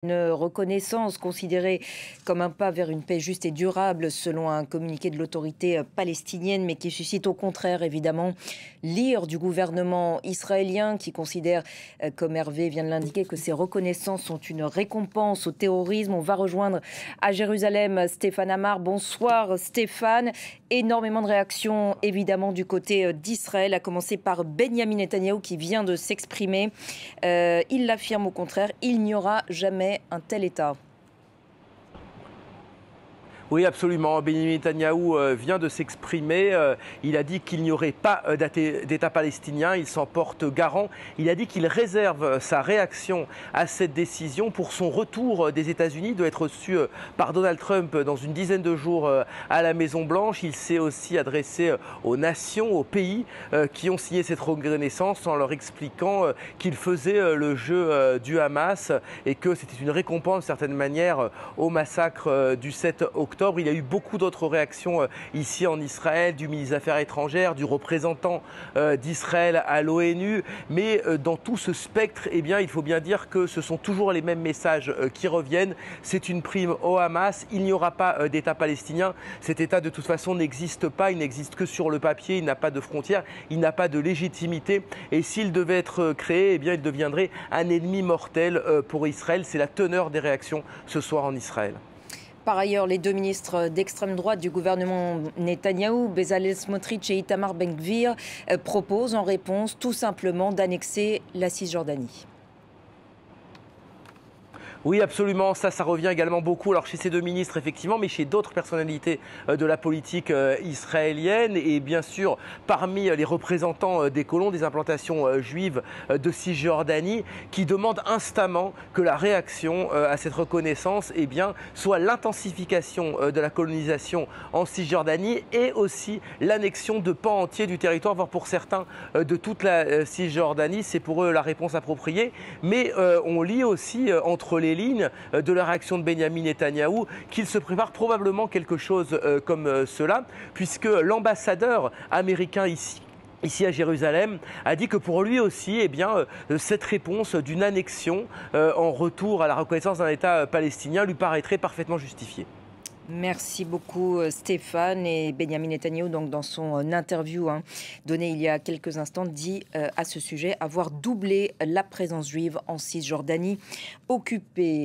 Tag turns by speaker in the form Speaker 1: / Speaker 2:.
Speaker 1: Une reconnaissance considérée comme un pas vers une paix juste et durable selon un communiqué de l'autorité palestinienne, mais qui suscite au contraire évidemment l'ire du gouvernement israélien qui considère, comme Hervé vient de l'indiquer, que ces reconnaissances sont une récompense au terrorisme. On va rejoindre à Jérusalem Stéphane Amar. Bonsoir Stéphane. Énormément de réactions évidemment du côté d'Israël, à commencer par Benyamin Netanyahou qui vient de s'exprimer. Il l'affirme au contraire, il n'y aura jamais un tel État.
Speaker 2: Oui, absolument. Benyamin Netanyahou vient de s'exprimer. Il a dit qu'il n'y aurait pas d'État palestinien. Il s'en porte garant. Il a dit qu'il réserve sa réaction à cette décision pour son retour des États-Unis. Il doit être reçu par Donald Trump dans une dizaine de jours à la Maison-Blanche. Il s'est aussi adressé aux nations, aux pays qui ont signé cette reconnaissance en leur expliquant qu'il faisait le jeu du Hamas et que c'était une récompense, de certaine manière, au massacre du 7 octobre. Il y a eu beaucoup d'autres réactions ici en Israël, du ministre des Affaires étrangères, du représentant d'Israël à l'ONU. Mais dans tout ce spectre, eh bien, il faut bien dire que ce sont toujours les mêmes messages qui reviennent. C'est une prime au Hamas. Il n'y aura pas d'État palestinien. Cet État, de toute façon, n'existe pas. Il n'existe que sur le papier. Il n'a pas de frontières. Il n'a pas de légitimité. Et s'il devait être créé, eh bien, il deviendrait un ennemi mortel pour Israël. C'est la teneur des réactions ce soir en Israël.
Speaker 1: Par ailleurs, les deux ministres d'extrême droite du gouvernement Netanyahou, Bezalel Smotrich et Itamar Ben-Gvir, proposent en réponse tout simplement d'annexer la Cisjordanie.
Speaker 2: Oui, absolument. Ça revient également beaucoup. Alors chez ces deux ministres, effectivement, mais chez d'autres personnalités de la politique israélienne. Et bien sûr, parmi les représentants des colons, des implantations juives de Cisjordanie, qui demandent instamment que la réaction à cette reconnaissance eh bien, soit l'intensification de la colonisation en Cisjordanie et aussi l'annexion de pans entiers du territoire, voire pour certains de toute la Cisjordanie. C'est pour eux la réponse appropriée. Mais on lit aussi entre les lignes de la réaction de Benyamin Netanyahou qu'il se prépare probablement quelque chose comme cela, puisque l'ambassadeur américain ici à Jérusalem, a dit que pour lui aussi, eh bien, cette réponse d'une annexion en retour à la reconnaissance d'un État palestinien lui paraîtrait parfaitement justifiée.
Speaker 1: Merci beaucoup Stéphane. Et Benyamin Netanyahou, donc dans son interview donnée il y a quelques instants, dit à ce sujet avoir doublé la présence juive en Cisjordanie occupée.